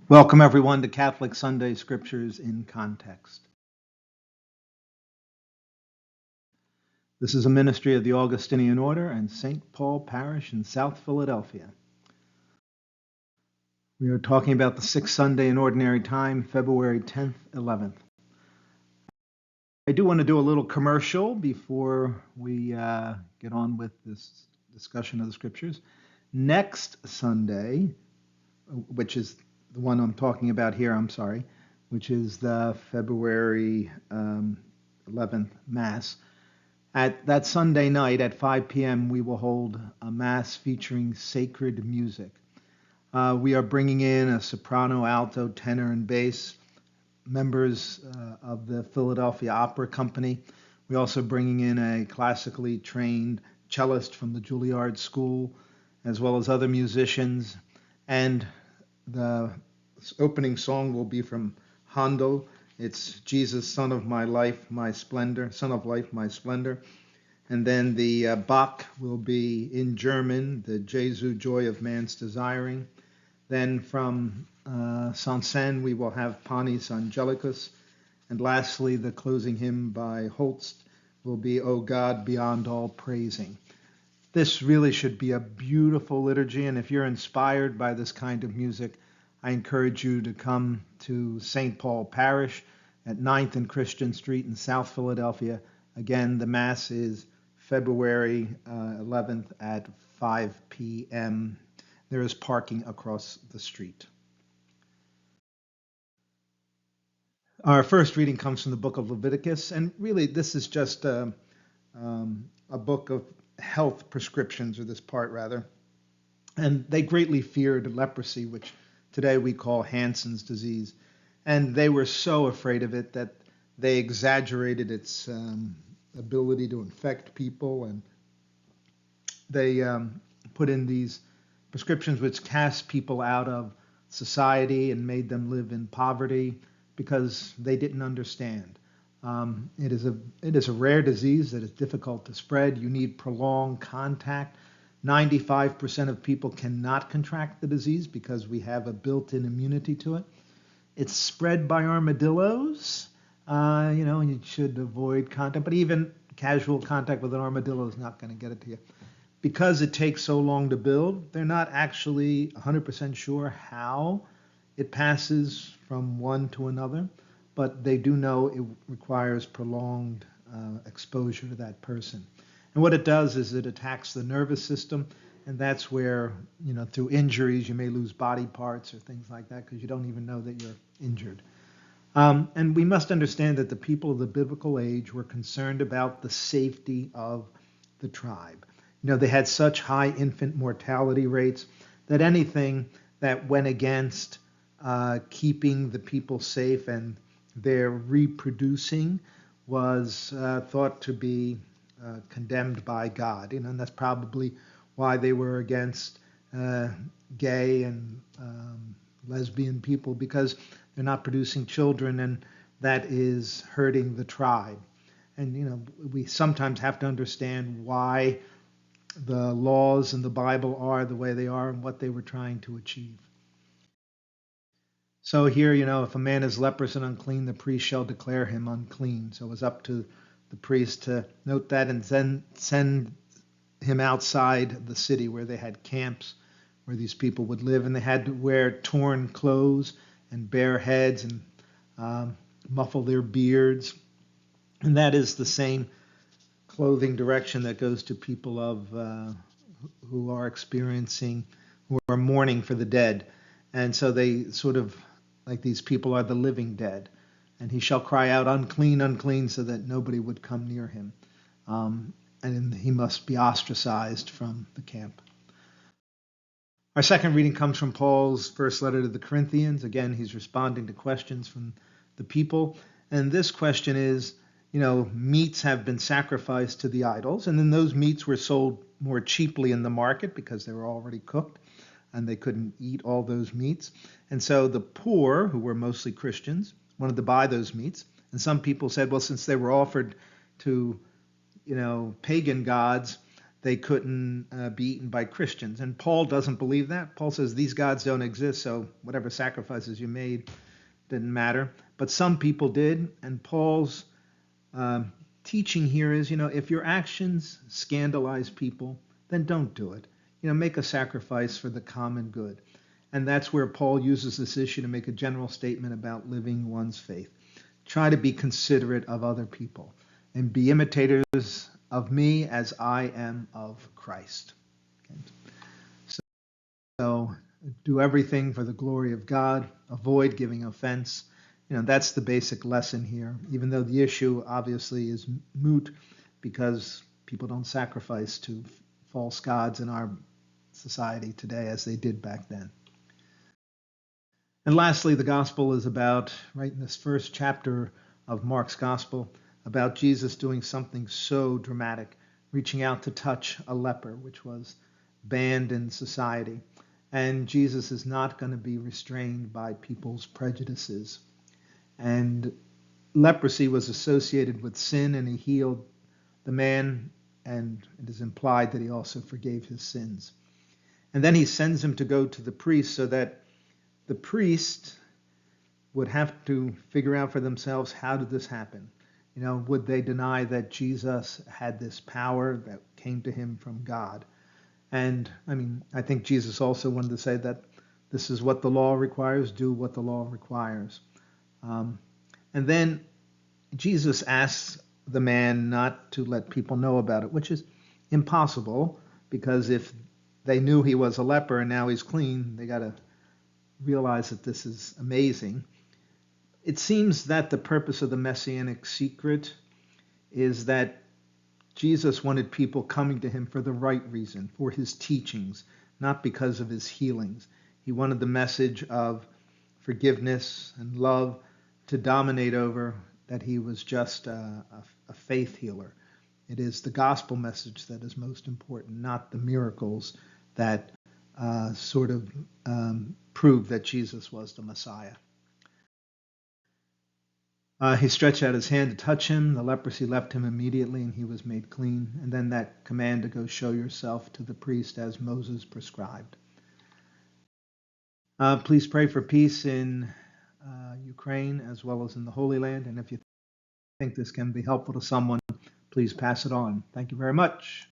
Welcome, everyone, to Catholic Sunday Scriptures in Context. This is a ministry of the Augustinian Order and St. Paul Parish in South Philadelphia. We are talking about the sixth Sunday in Ordinary Time, February 10th, 11th. I do want to do a little commercial before we get on with this discussion of the Scriptures. Next Sunday, which is the one I'm talking about here, which is the February 11th Mass. At that Sunday night at 5 p.m., we will hold a Mass featuring sacred music. We are bringing in a soprano, alto, tenor, and bass, members of the Philadelphia Opera Company. We're also bringing in a classically trained cellist from the Juilliard School, as well as other musicians. And the opening song will be from Handel. It's Jesus, Son of My Life, My Splendor, Son of Life, My Splendor. And then the Bach will be in German, the Jesu, Joy of Man's Desiring. Then from Saint-Saëns, we will have Panis Angelicus. And lastly, the closing hymn by Holst will be, O God, Beyond All Praising. This really should be a beautiful liturgy, and if you're inspired by this kind of music, I encourage you to come to St. Paul Parish at 9th and Christian Street in South Philadelphia. Again, the Mass is February 11th at 5 p.m. There is parking across the street. Our first reading comes from the book of Leviticus, and really this is just a book of health prescriptions, or this part rather. And they greatly feared leprosy, which today we call Hansen's disease. And they were so afraid of it that they exaggerated its ability to infect people. And they put in these prescriptions which cast people out of society and made them live in poverty because they didn't understand. It is a rare disease that is difficult to spread. You need prolonged contact. 95% of people cannot contract the disease because we have a built-in immunity to it. It's spread by armadillos, and you should avoid contact, but even casual contact with an armadillo is not going to get it to you. Because it takes so long to build, they're not actually 100% sure how it passes from one to another, but they do know it requires prolonged exposure to that person. And what it does is it attacks the nervous system, and that's where, through injuries, you may lose body parts or things like that because you don't even know that you're injured. And we must understand that the people of the biblical age were concerned about the safety of the tribe. They had such high infant mortality rates that anything that went against keeping the people safe and their reproducing was thought to be condemned by God. And that's probably why they were against gay and lesbian people, because they're not producing children, and that is hurting the tribe. And we sometimes have to understand why the laws in the Bible are the way they are and what they were trying to achieve. So here, if a man is leprous and unclean, the priest shall declare him unclean. So it was up to the priest to note that and then send him outside the city where they had camps where these people would live, and they had to wear torn clothes and bare heads and muffle their beards. And that is the same clothing direction that goes to people who are mourning for the dead. And so they sort of, like, these people are the living dead. And he shall cry out, unclean, unclean, so that nobody would come near him. And he must be ostracized from the camp. Our second reading comes from Paul's first letter to the Corinthians. Again, he's responding to questions from the people. And this question is, meats have been sacrificed to the idols, and then those meats were sold more cheaply in the market because they were already cooked, and they couldn't eat all those meats. And so the poor, who were mostly Christians, wanted to buy those meats. And some people said, well, since they were offered to, pagan gods, they couldn't be eaten by Christians. And Paul doesn't believe that. Paul says these gods don't exist, so whatever sacrifices you made didn't matter. But some people did, and Paul's teaching here is, if your actions scandalize people, then don't do it. Make a sacrifice for the common good. And that's where Paul uses this issue to make a general statement about living one's faith. Try to be considerate of other people and be imitators of me as I am of Christ. Okay. So do everything for the glory of God. Avoid giving offense. That's the basic lesson here, even though the issue obviously is moot because people don't sacrifice to false gods in our society today as they did back then. And lastly, the gospel is about, right in this first chapter of Mark's gospel, about Jesus doing something so dramatic, reaching out to touch a leper, which was banned in society. And Jesus is not going to be restrained by people's prejudices. And leprosy was associated with sin, and he healed the man, and it is implied that he also forgave his sins. And then he sends him to go to the priest so that the priest would have to figure out for themselves, how did this happen? Would they deny that Jesus had this power that came to him from God? And I think Jesus also wanted to say that this is what the law requires, do what the law requires. And then Jesus asks the man not to let people know about it, which is impossible, because if they knew he was a leper and now he's clean, they got to realize that this is amazing. It seems that the purpose of the messianic secret is that Jesus wanted people coming to him for the right reason, for his teachings, not because of his healings. He wanted the message of forgiveness and love to dominate over that he was just a faith healer. It is the gospel message that is most important, not the miracles that prove that Jesus was the Messiah. He stretched out his hand to touch him. The leprosy left him immediately, and he was made clean. And then that command to go show yourself to the priest as Moses prescribed. Please pray for peace in Ukraine as well as in the Holy Land. And if you think this can be helpful to someone, please pass it on. Thank you very much.